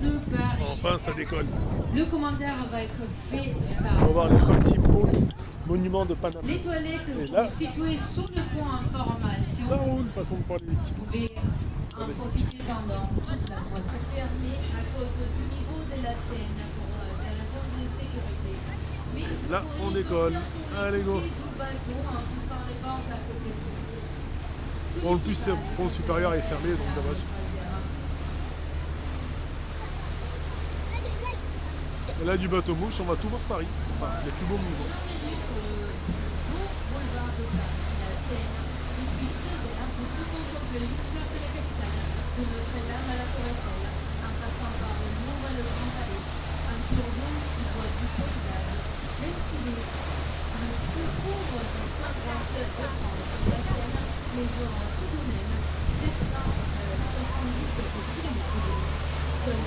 Enfin, ça décolle. Le commentaire va être fait On va par... voir les principaux monuments de Panama. Les toilettes Et sont là, situées sur le pont en formation. ça roule, façon de parler. Vous pouvez en profiter pendant toute la journée. Fermé à cause du niveau de la Seine pour des raisons de sécurité. Mais Là, on décolle. Allez, go. du bateau en poussant les portes à côté de vous. Bon, le plus, c'est le pont supérieur est fermé, donc dommage. Et là, du bateau mouche, on va tout voir Paris. Enfin, les plus beaux monuments.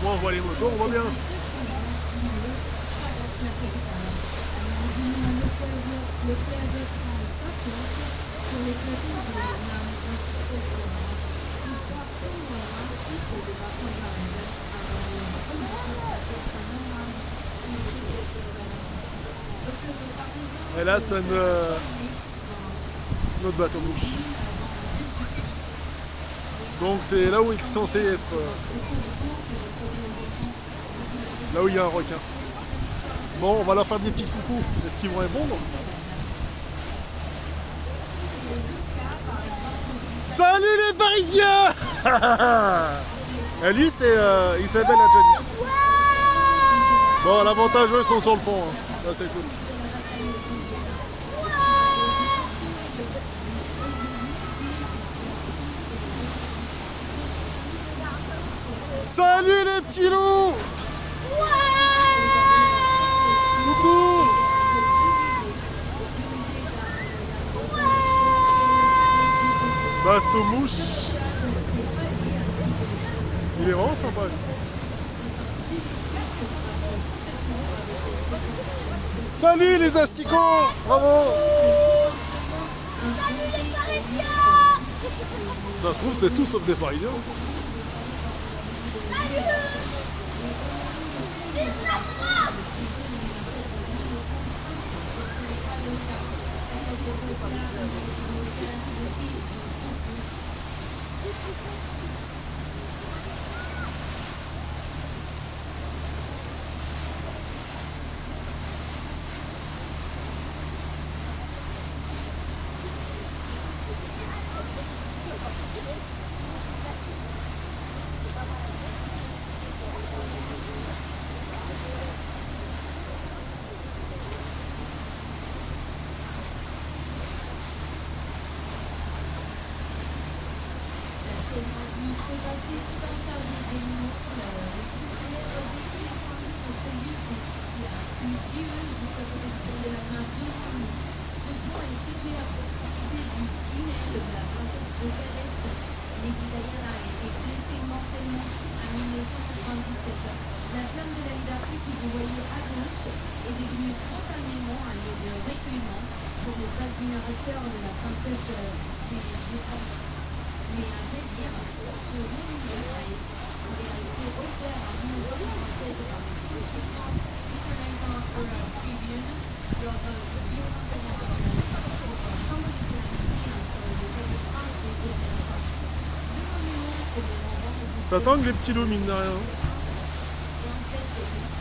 Moi, on voit les motos, on voit bien. Et là, c'est notre bateau mouche. Donc c'est là où il est censé être. Là où il y a un requin. Bon, on va leur faire des petits coucous. Est-ce qu'ils vont répondre? Salut les Parisiens. Et lui, c'est Isabelle Adjani. Bon, l'avantage, eux, ils sont sur le pont. Hein. Ça, c'est cool. Salut les petits loups. Coucou. Bateau mouche. Il est vraiment sympa. Salut les asticots. Bravo. Salut les Parisiens. Ça se trouve c'est tout sauf des Parisiens. La flamme de la liberté que vous voyez à gauche est devenue spontanément un lieu de recueillement pour les admirateurs de la princesse des mais à vrai dire, ce monument a été en réalité offert en 1967 par le International Herald Tribune lors du bicentenaire pour symboliser l'amitié entre le roi de France et les États. Le monument commémorant Ça tangue les petits loups mine de rien.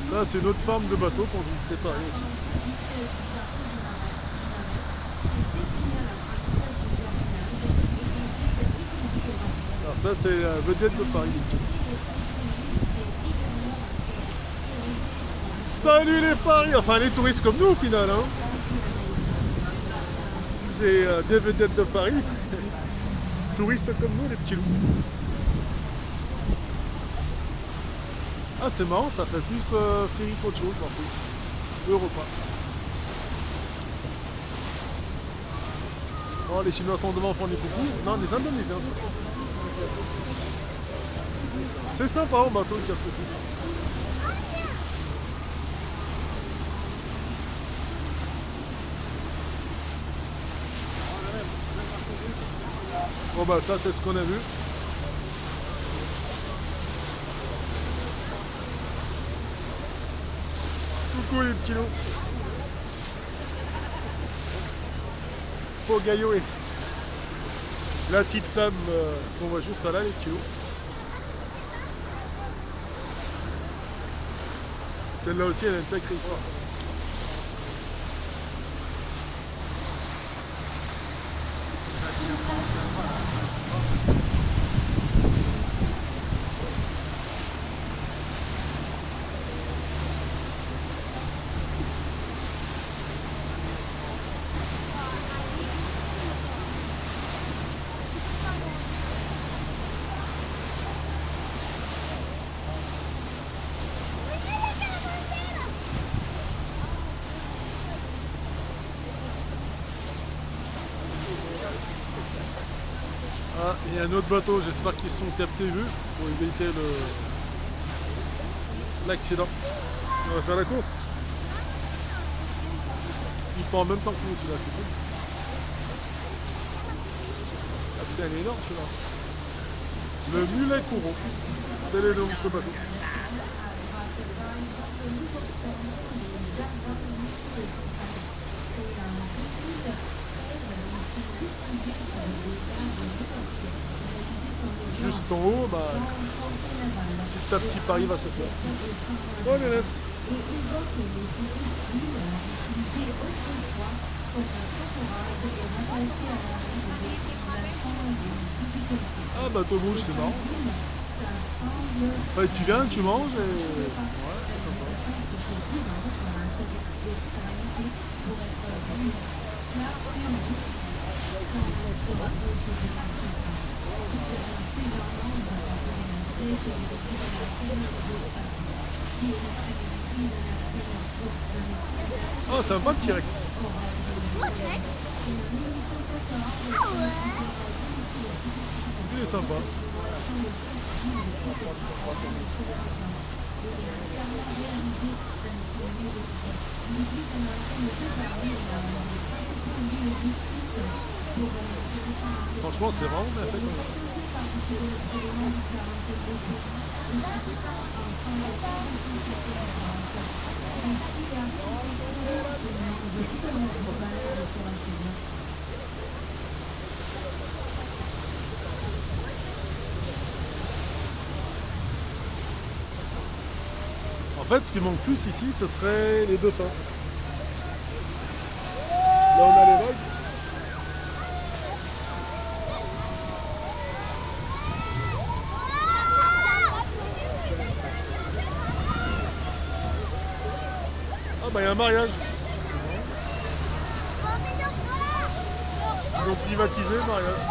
Ça c'est une autre forme de bateau qu'on vous préparer aussi. Alors ça c'est la vedette de Paris. Salut les Paris, enfin les touristes comme nous au final. Hein. C'est des vedettes de Paris. Touristes comme nous les petits loups. Ah c'est marrant, ça fait plus ferry qu'autre chose par contre. Europa. Oh les Chinois sont devant, font des coucous. Non, les Indonésiens surtout. C'est sympa en bateau le Cap Petit. Bon bah ça c'est ce qu'on a vu. Coucou les petits loups. Pour Gaillot et la petite flamme qu'on voit juste là, les petits loups. Celle-là aussi, elle a une sacrée histoire. Ah, il y a un autre bateau, j'espère qu'ils se sont captés vus pour éviter l'accident. On va faire la course. Il prend en même temps que nous celui-là, c'est cool. Ah putain, il est énorme celui-là. Le mulet courant. Tel est le nom de ce bateau. Juste en haut, bah, petit à petit Paris va se faire. Oh les laisse. Ah bateau rouge, c'est marrant. Ouais, tu viens, tu manges et... Ouais, c'est sympa. Oh, sympa le T-Rex. What, Rex? Ah ouais? Il est sympa. Franchement, c'est vraiment bien fait. En fait, ce qui manque plus ici, ce serait les dauphins. Là, on a les vagues. Ah bah il y a un mariage. Ils ont privatisé le mariage.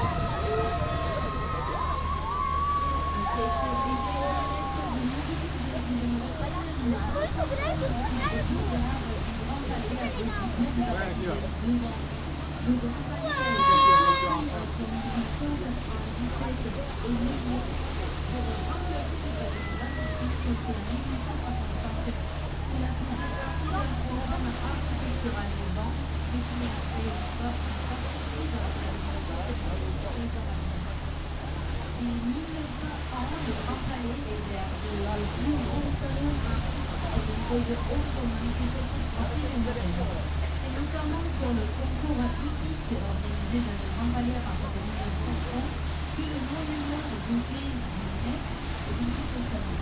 C'est notamment pour le concours hippique organisé dans le Grand Palais à partir de 1930 que le monument de beauté du Nez est visité cette année.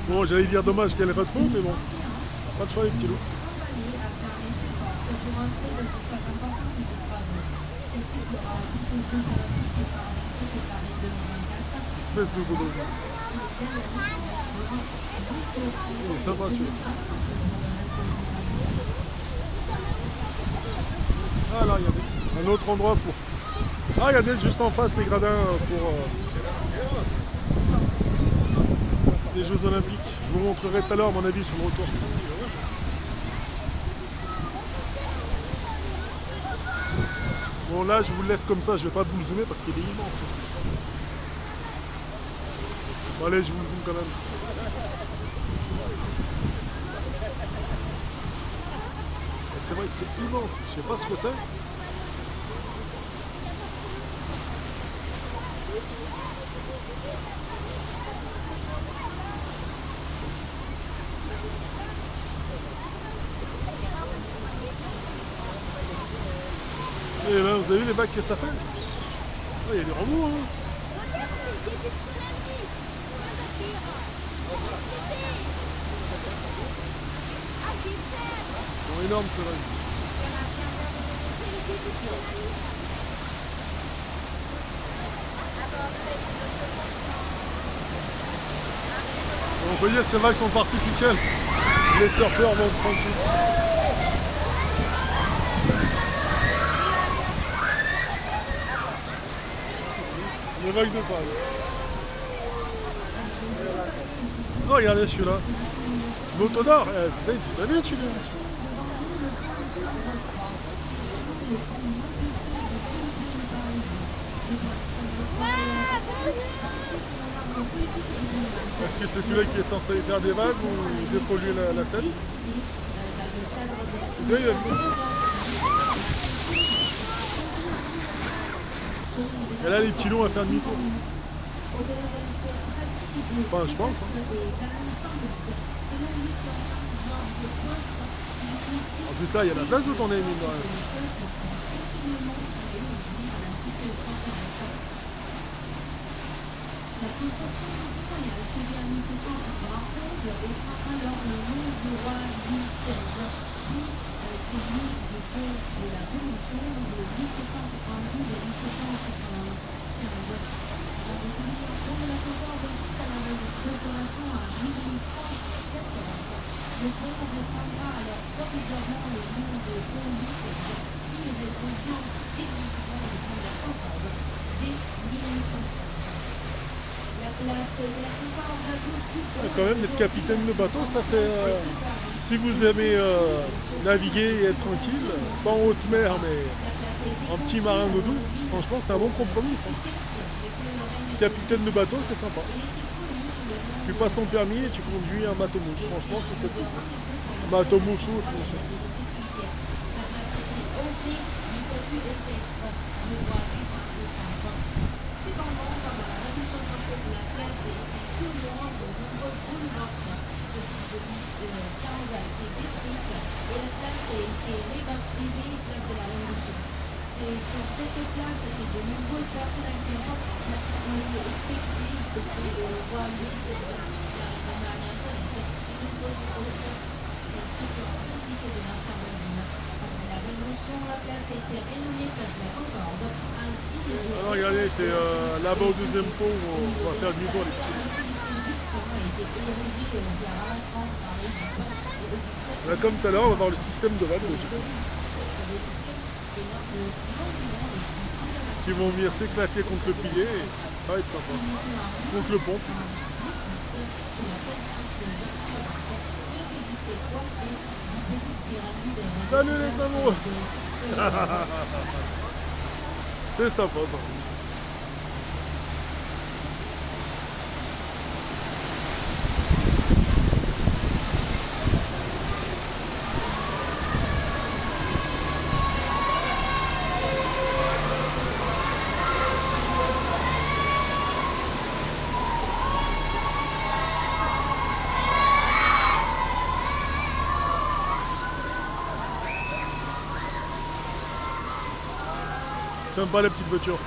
Bon, j'allais dire dommage qu'elle n'ait pas de fond, mais bon, pas de choix les petits loups. Grand Palais a fait un essai pour entrer dans une phase importante de travaux. Cette site aura occupé le Jeux olympiques et paralympiques de Paris 2024. Espèce de goudron. Il est sympa celui-là. Ah là, regardez, un autre endroit pour... Ah, regardez, juste en face, les gradins pour les Jeux Olympiques. Je vous montrerai tout à l'heure, à mon avis, sur le retour. Bon, là, je vous le laisse comme ça, je vais pas vous le zoomer parce qu'il est immense. Bon, allez, je vous le zoome quand même. C'est vrai que c'est immense, je sais pas ce que c'est. Et là, vous avez vu les bacs que ça fait? Il y a des remous, hein. Regarde le début de tsunami. Ah, j'ai peur. Ils sont énormes, ceux-là. C'est le début de tsunami. On peut dire que ces vagues sont artificielles. Les surfeurs vont tranquille. Les vagues de paille. Oh, regardez celui-là. Moto d'or. Il va bien celui-là. Est-ce que c'est celui-là qui est censé faire des vagues ou dépolluer la Seine? Oui, et là, les petits loups vont faire demi-tour. Enfin, je pense. Hein. En plus, là, il y a la place de tourner, mine de rien. La construction du voyage suivie en 1791 et prend alors le nom du roi Louis XVI, puis celui du pont de la Révolution de 1792 et 1795. La utilisation de la concorde à la restauration à 1814. Le pont reprendra alors provisoirement le nom de pont Louis XVI, puis il répond exclusivement le pont de la Concorde dès 1900. Quand même, d'être capitaine de bateau, ça c'est... si vous aimez naviguer et être tranquille, pas en haute mer, mais en petit marin d'eau douce, franchement, c'est un bon compromis, ça. Capitaine de bateau, c'est sympa. Tu passes ton permis et tu conduis un bateau-mouche. Franchement, tu fais tout. Un bateau-mouche ou autre, ça. Cependant, pendant la Révolution française, la place a été purement de nombreux bouleversements. Le site de Louis XV a été détruite et la place a été rebaptisée place de la Révolution. C'est sur cette place que de nombreuses personnalités importantes ont été effectuées depuis le roi Louis XVI. La Marie Antoinette, une bonne grossesse et toute la quantité de l'Assemblée. Après la Révolution, la place a été rénommée place de la Concorde, ainsi que alors regardez, c'est là-bas au deuxième pont où on va faire demi-tour les petits. Là, comme tout à l'heure, on va voir le système de vagues qui vont venir s'éclater contre le pilier et ça va être sympa. Contre le pont. Salut les amoureux. C'est sympa. Sympa la petite voiture.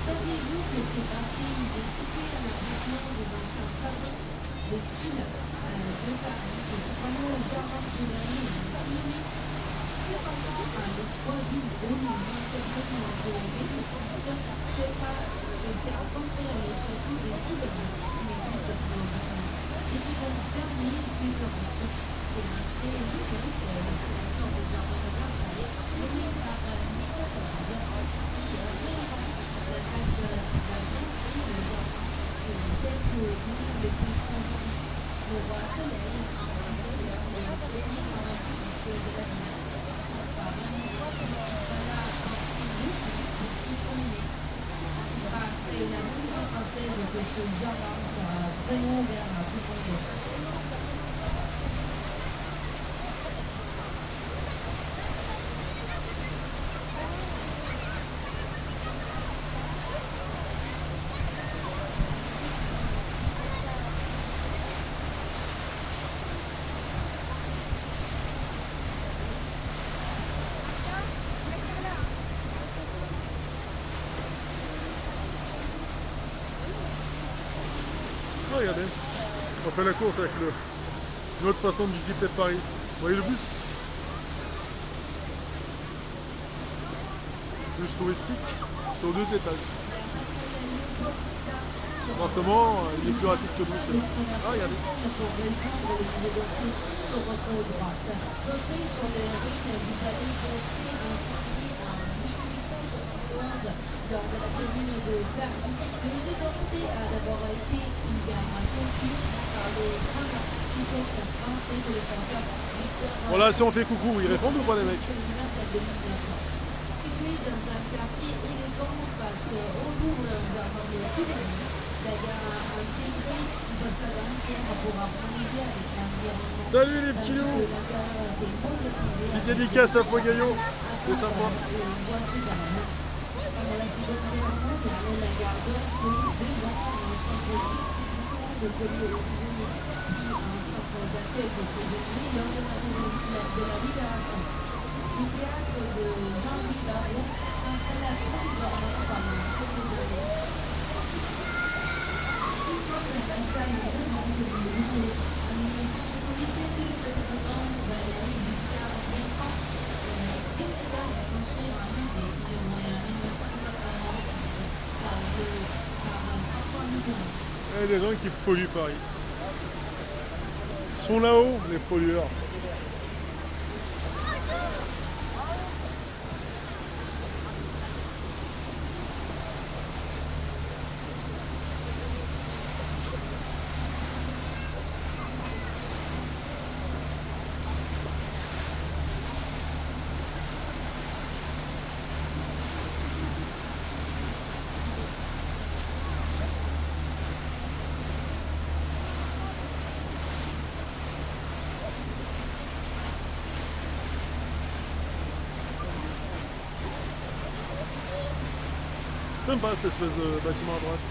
Saviez-vous que c'est passé de situer un emplacement des anciens fabriques de tuiles de Paris que ce panneau au jardin de Tuileries est signé 600 ans à l'effroi du gros monument certainement en 2006 souhaite faire construire le château des Tuileries qui existe pour aujourd'hui et qui vont fermer ses orbites. C'est marqué historique la création du jardin de Versailles nommé par Louis XIV qui réinvente la tâche de la construction de jardin tel que nous le construisons. Le roi Soleil, un intérieur et le premier dans la République de la ville. Par une fois que ce sera un prix qui terminé. Ce sera après la Révolution française que ce jardin sera vraiment ouvert à tout le monde. très bien. On fait la course avec une autre façon de visiter Paris. Vous voyez le bus? Bus touristique sur 2 étages. Forcément, il est plus rapide que nous. Ah, regardez. Lors de la commune de Paris, le musée d'Orsay a d'abord été une gare conçue par les grands architectes français de l'époque. Voilà, si on fait coucou, ils répondent ou pas les mecs? Situé dans un quartier élégant face au Louvre dans les souvenirs, la gare a intégré une façade entière pour harmoniser avec l'environnement. Salut les petits loups! Petite dédicace à Pogaillot, c'est sympa. La seconde guerre mondiale, la gare d'Orsay devint un centre d'expédition de polyprisonniers, puis un centre d'accueil de prisonniers lors de la libération. Le théâtre de Jean-Louis Barrault s'installa provisoirement pendant quelques années. Une fois que la façade demande de nouveau, en 1977, le président Valéry Giscard d'Estaing décida de construire un musée inauguré en 1986 par François Mitterrand. Il y a des gens qui polluent Paris. Ils sont là-haut, les pollueurs. Sympa cette espèce de bâtiment à droite.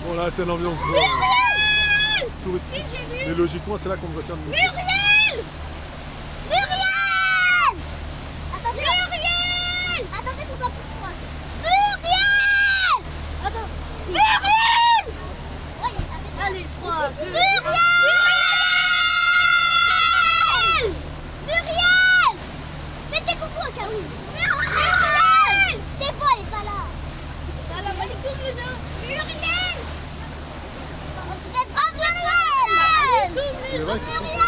Bon là c'est l'ambiance touristique. Mais logiquement c'est là qu'on devrait faire le musée. Muriel! Muriel! Attendez! Muriel! Attendez qu'on soit plus proche. Muriel! Attends. Muriel! Allez, 3. Muriel! Muriel! Faites des coucou au cas où. Muriel! C'est bon, elle est pas là. Salam alaikum les gens. Muriel! Vous êtes pas Muriel! C'est vrai, c'est ça. Muriel!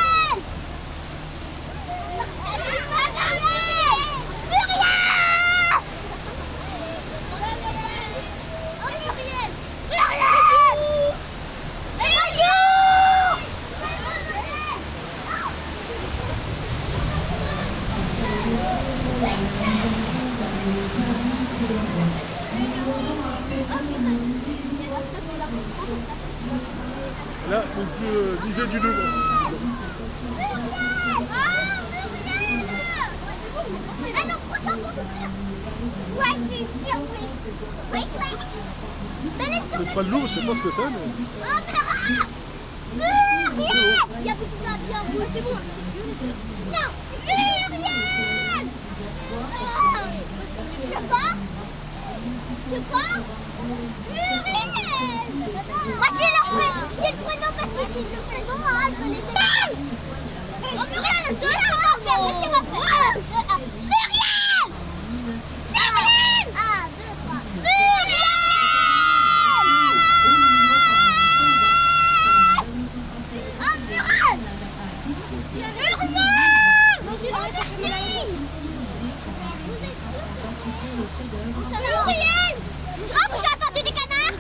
Là, musée du Louvre. Ah non, prochain professeur. Ouais, c'est sûr, oui. C'est pas le Louvre, je sais pas ce que c'est, mais. Oh, Muriel! Muriel! Il y a beaucoup d'avions. Ouais, c'est bon. Non, Muriel! Je sais pas. Je sais pas. Muriel! Voici leur dis le prénom parce que si le prénom, je peux les aider. Oh, Muriel, je l'ai encore. Qu'est-ce qu'il va faire? Muriel! Muriel! 1, 2, 3. Muriel! Ah, Muriel! Muriel! Moi, je l'ai remercié. Vous êtes sûr? Muriel! Oh, j'ai entendu des canards.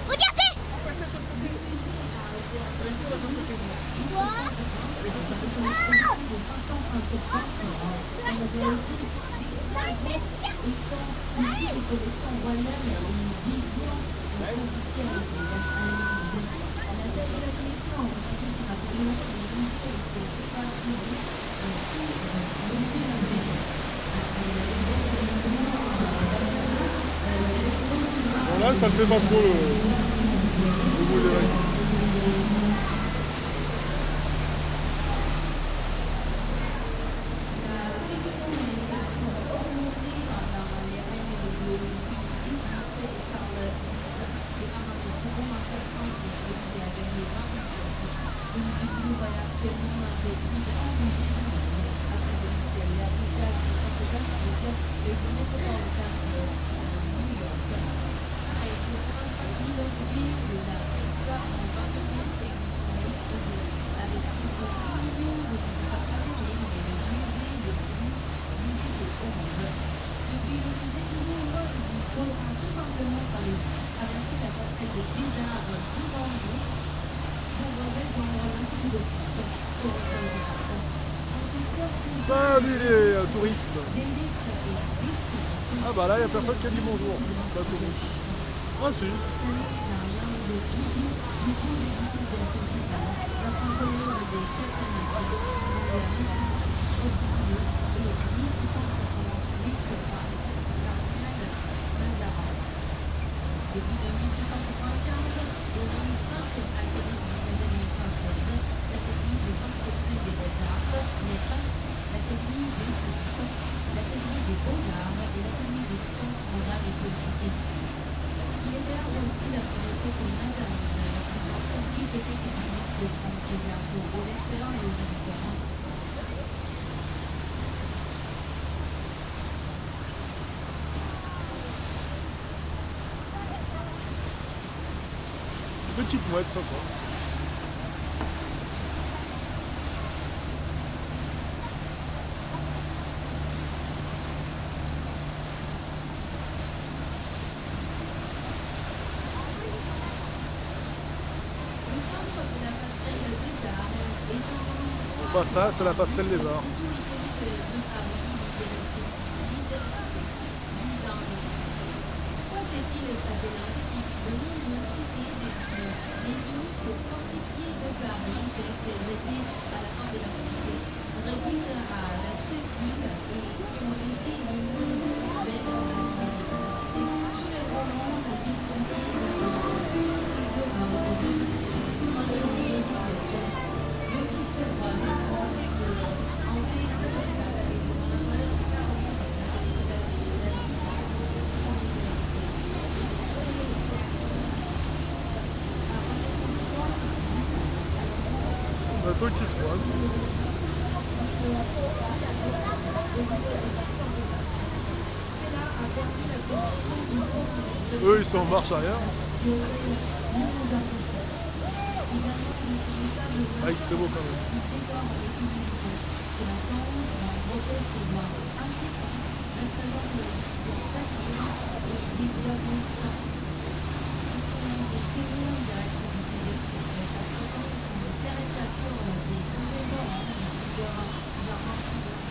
Regardez! Quoi? Bon là, ça ne fait pas trop le goût des règles. Salut les touristes. Ah bah là, il n'y a personne qui a dit bonjour. Bateau rouge. Ah si. Petite mouette sympa. Bah ça, c'est la passerelle des arts. Bateau qui se pointe. Eux ils sont en marche arrière. Ah c'est beau quand même.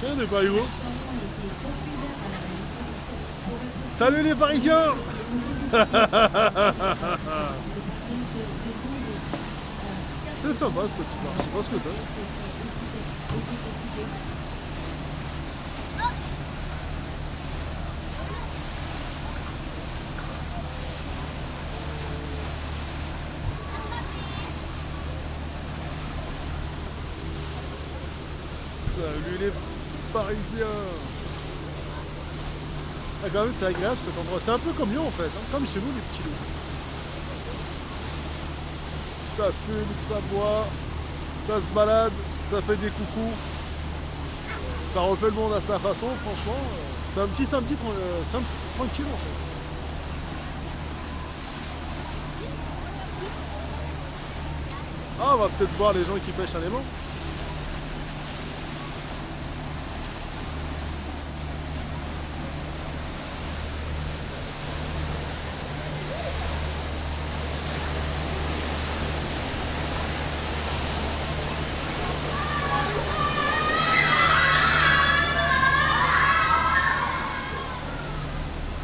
Tiens, des Paillots. Salut les Parisiens. C'est sympa ce petit bar, je sais pas ce que c'est. Salut les Parisiens. Ah, quand même c'est agréable cet endroit, c'est un peu comme Lyon en fait, hein, comme chez nous les petits loups. ça fume, ça boit, ça se balade, ça fait des coucous. Ça refait le monde à sa façon, franchement. C'est un petit tranquille en fait. Ah, on va peut-être voir les gens qui pêchent à l'aimant.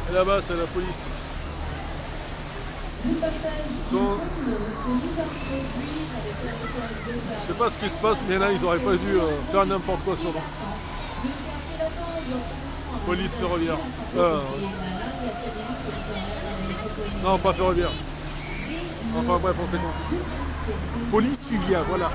Et là-bas, c'est la police. Je sais pas ce qui se passe, mais là, ils auraient pas dû faire n'importe quoi sur l'eau. Police ferroviaire. Non, pas ferroviaire. Enfin bref, on sait quoi. Police fluviale, voilà.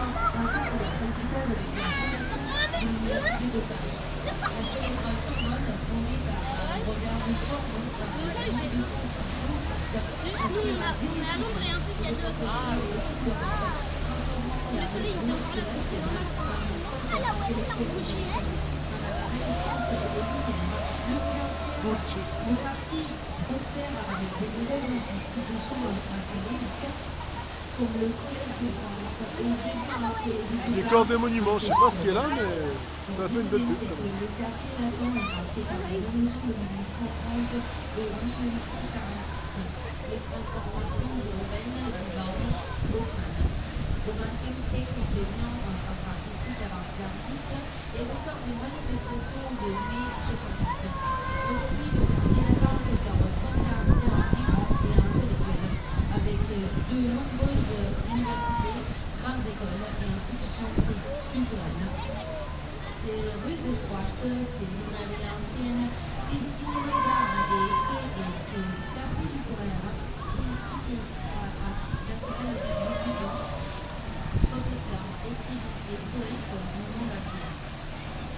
Décor des monuments, je sais pas ce qu'il y a là, mais ça fait une belle pub. Les transformations urbaines au XXe siècle, il devient un centre artistique avant-gardiste et l'auteur des manifestations de mai 68. Aujourd'hui, le quartier latin conserve son caractère vivant et intellectuel, avec de nombreuses universités, grandes écoles et institutions culturelles. Ses rues étroites, ses librairies anciennes, ses cinémas d'art et ses cafés littéraires, professeurs, écrivains et touristes du monde entier.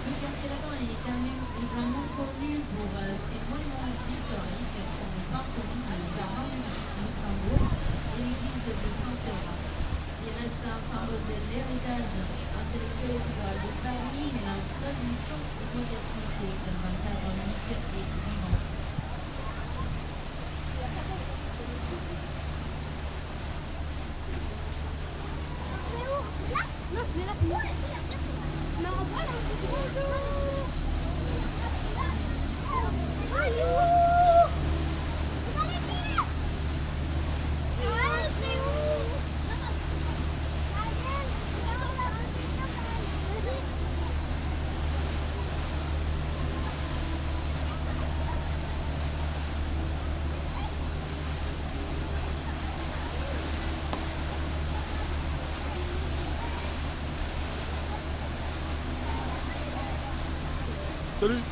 Le quartier latin est quand même également connu pour ses monuments historiques comme le Panthéon, le jardin du Luxembourg et l'église de Saint-Séverin. Il reste un symbole de l'héritage intellectuel et culturel de Paris, mélange tradition et modernité dans un cadre unique et vivant. Non, mais là, c'est moi. Non, voilà, c'est bonjour. Bonjour. Vous allez bien? C'est où? Salut.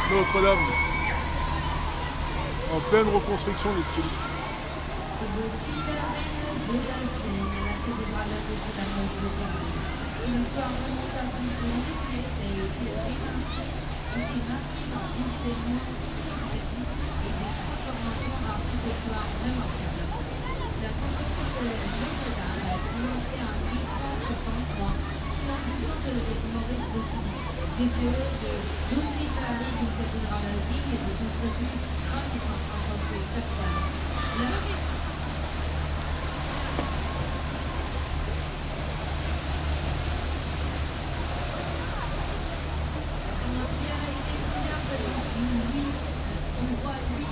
Notre-Dame, en pleine reconstruction des petits. Si l'histoire remonte à plus de 10 siècles et était marquée par des événements significatifs et des transformations architecturales remarquables. La construction de Notre-Dame a commencé en 1163 sous l'impulsion de Maurice de Julie, désireux de doter Paris d'une cathédrale digne et de construire